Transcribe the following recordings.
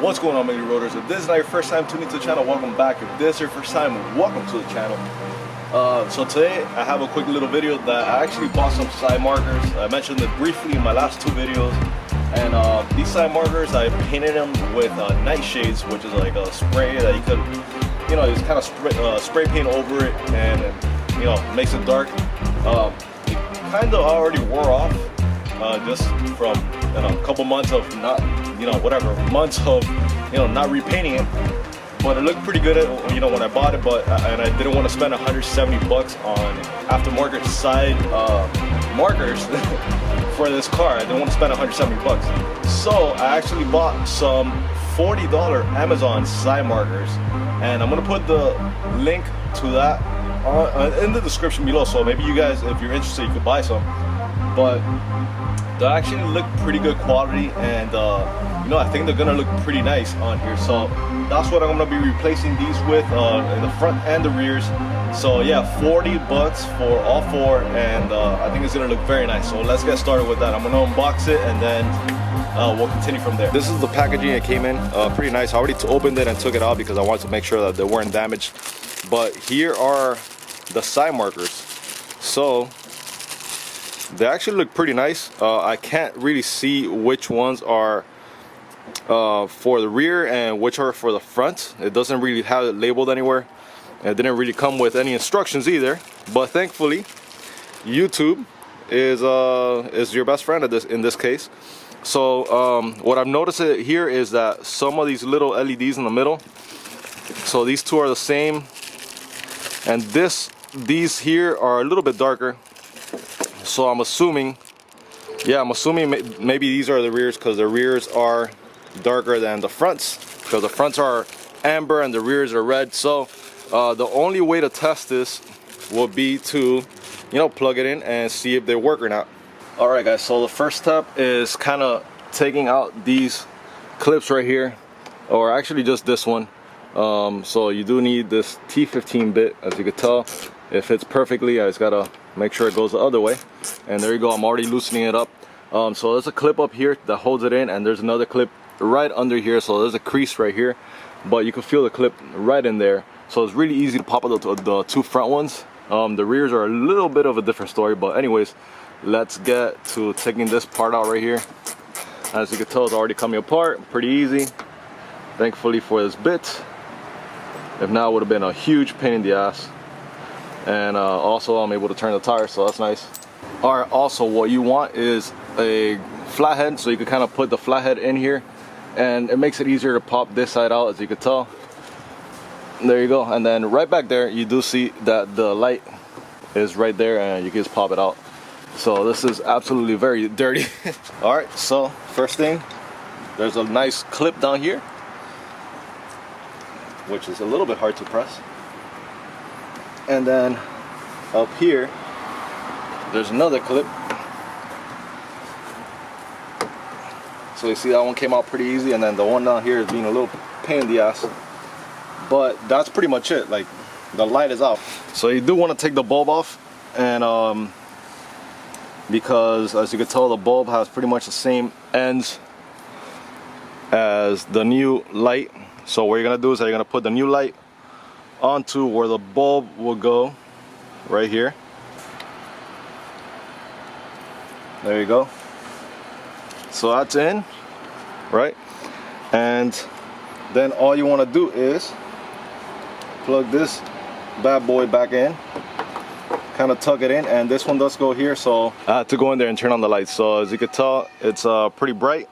What's going on, Milli Roaders? If this is not your first time tuning to the channel, welcome back. If this is your first time, welcome to the channel. So today I have a quick little video that I actually bought some side markers. I mentioned it briefly in my last two videos. And these side markers, I painted them with nightshades, which is like a spray that you could, you know, just kind of spray paint over it, and you know, makes it dark. It kind of already wore off just from a couple months of not, months of not repainting it. But it looked pretty good, when I bought it. And I didn't want to spend 170 bucks on aftermarket side markers for this car. I didn't want to spend 170 bucks. So I actually bought some $40 Amazon side markers, and I'm gonna put the link to that in the description below. So maybe you guys, if you're interested, you could buy some. But they actually look pretty good quality, and I think they're gonna look pretty nice on here. So that's what I'm gonna be replacing these with in the front and the rears. So yeah, 40 bucks for all four, and I think it's gonna look very nice. So let's get started with that. I'm gonna unbox it, and then we'll continue from there. This is the packaging it came in, pretty nice. I already opened it and took it out because I wanted to make sure that they weren't damaged. But here are the side markers. So they actually look pretty nice. I can't really see which ones are for the rear and which are for the front. It doesn't really have it labeled anywhere. It didn't really come with any instructions either. But thankfully, YouTube is your best friend in this case. So what I've noticed here is that some of these little LEDs in the middle, so these two are the same, and these here are a little bit darker. So I'm assuming maybe these are the rears, because the rears are darker than the fronts, because the fronts are amber and the rears are red. So the only way to test this will be to plug it in and see if they work or not. Alright guys, so the first step is kind of taking out these clips right here, or actually just this one. So you do need this T15 bit. As you can tell, it fits perfectly. I just gotta make sure it goes the other way, and there you go. I'm already loosening it up. So there's a clip up here that holds it in, and there's another clip right under here. So there's a crease right here, but you can feel the clip right in there. So it's really easy to pop out the two front ones. The rears are a little bit of a different story, but anyways, let's get to taking this part out right here. As you can tell, it's already coming apart pretty easy, thankfully for this bit. If not, it would have been a huge pain in the ass. And also I'm able to turn the tires, so that's nice. Alright, also what you want is a flathead, so you can kind of put the flathead in here, and it makes it easier to pop this side out, as you can tell. There you go. And then right back there, you do see that the light is right there, and you can just pop it out. So this is absolutely very dirty. Alright, so first thing, there's a nice clip down here, which is a little bit hard to press. And then up here, there's another clip. So you see that one came out pretty easy, and then the one down here is being a little pain in the ass. But that's pretty much it. Like, the light is out. So you do want to take the bulb off, and because as you can tell, the bulb has pretty much the same ends as the new light. So what you're gonna do is you're gonna put the new light onto where the bulb will go, right here. There you go. So that's in, right? And then all you want to do is plug this bad boy back in, kind of tuck it in, and this one does go here, so I had to go in there and turn on the lights. So as you can tell, it's pretty bright.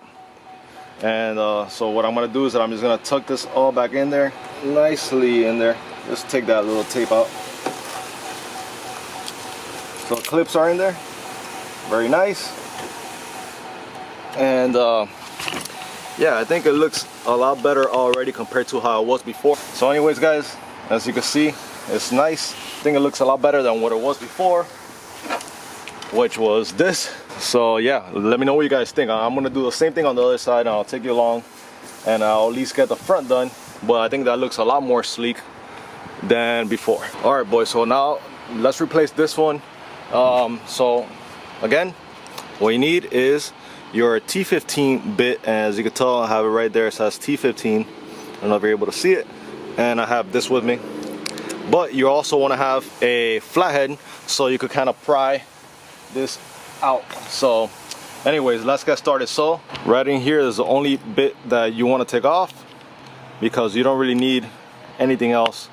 And so what I'm gonna do is that I'm just gonna tuck this all back in there, nicely in there. Just take that little tape out. So clips are in there, very nice. And yeah, I think it looks a lot better already compared to how it was before. So anyways guys, as you can see, it's nice. I think it looks a lot better than what it was before, which was this. So yeah, let me know what you guys think. I'm gonna do the same thing on the other side, and I'll take you along, and I'll at least get the front done. But I think that looks a lot more sleek than before. All right boys, so now let's replace this one. So again, what you need is your T15 bit, and as you can tell, I have it right there. It says T15. I don't know if you're able to see it. And I have this with me. But you also want to have a flathead so you could kind of pry this out. So anyways, let's get started. So right in here is the only bit that you want to take off, because you don't really need anything else.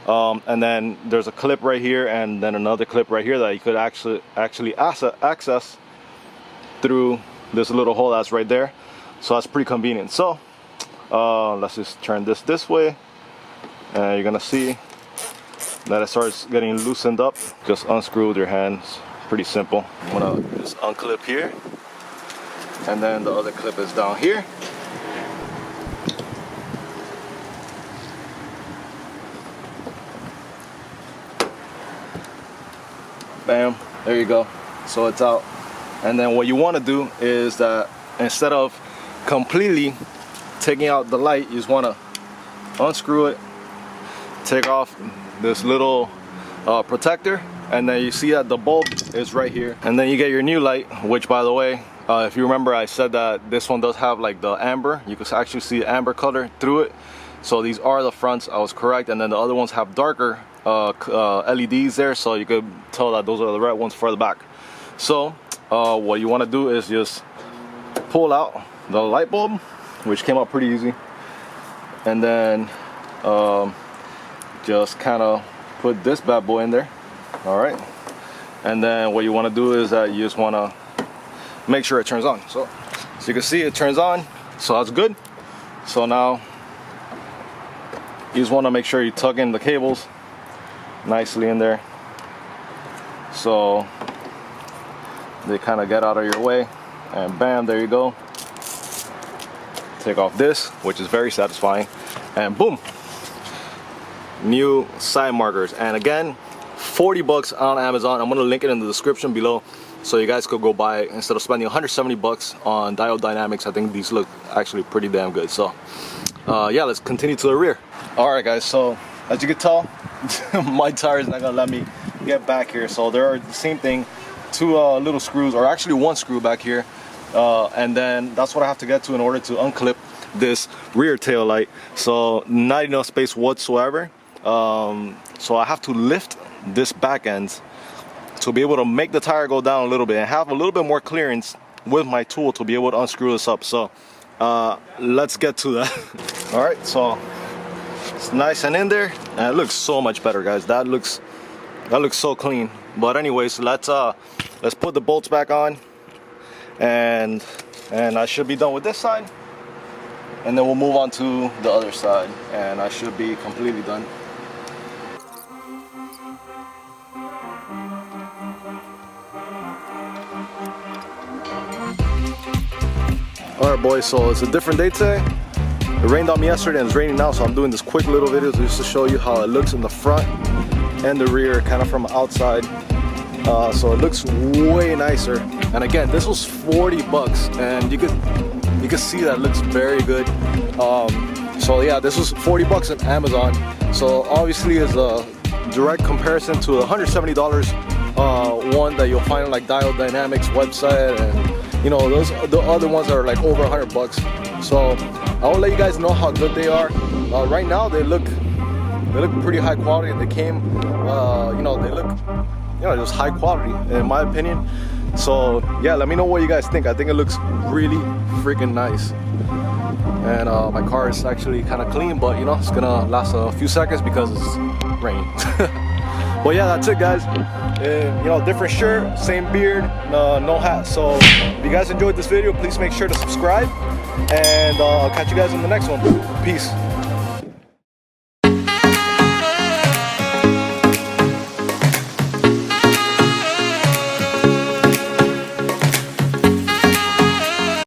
And then there's a clip right here, and then another clip right here that you could actually access through this little hole that's right there. So that's pretty convenient. So let's just turn this way, and you're gonna see that it starts getting loosened up. Just unscrew with your hands. Pretty simple. I'm gonna just unclip here, and then the other clip is down here. Bam, there you go. So it's out. And then what you want to do is that instead of completely taking out the light, you just want to unscrew it, take off this little protector, and then you see that the bulb is right here. And then you get your new light, which, by the way, if you remember, I said that this one does have like the amber. You can actually see amber color through it. So these are the fronts. I was correct. And then the other ones have darker LEDs there, so you could tell that those are the red ones for the back. So what you want to do is just pull out the light bulb, which came out pretty easy, and then just kind of put this bad boy in there. All right, and then what you want to do is that you just want to make sure it turns on. So you can see it turns on, so that's good. So now you just want to make sure you tuck in the cables nicely in there, so they kind of get out of your way, and bam, there you go. Take off this, which is very satisfying, and boom, new side markers. And again, 40 bucks on Amazon. I'm gonna link it in the description below, so you guys could go buy it instead of spending 170 bucks on Diode Dynamics. I think these look actually pretty damn good. So yeah, let's continue to the rear. All right, guys, so as you can tell, my tire is not gonna let me get back here. So there are the same thing, two little screws, or actually one screw back here, and then that's what I have to get to in order to unclip this rear tail light. So not enough space whatsoever. So I have to lift this back end to be able to make the tire go down a little bit and have a little bit more clearance with my tool to be able to unscrew this up. So let's get to that. All right, so it's nice and in there, and it looks so much better, guys. That looks so clean. But anyways, let's put the bolts back on, and I should be done with this side, and then we'll move on to the other side, and I should be completely done. Alright boys, so it's a different day today. It rained on me yesterday and it's raining now, so I'm doing this quick little video just to show you how it looks in the front and the rear, kind of from outside. So it looks way nicer. And again, this was 40 bucks, and you can see that it looks very good. So yeah, this was 40 bucks on Amazon. So obviously it's a direct comparison to the $170 one that you'll find on like Diode Dynamics website, and you know, those the other ones are like over 100 bucks. So I will let you guys know how good they are. Right now they look pretty high quality. They came, you know, they look, you know, just high quality in my opinion. So yeah, let me know what you guys think. I think it looks really freaking nice. And my car is actually kind of clean, but you know, it's gonna last a few seconds because it's raining. But yeah, that's it, guys. You know, different shirt, same beard, no hat. So if you guys enjoyed this video, please make sure to subscribe, and I'll catch you guys in the next one. Peace.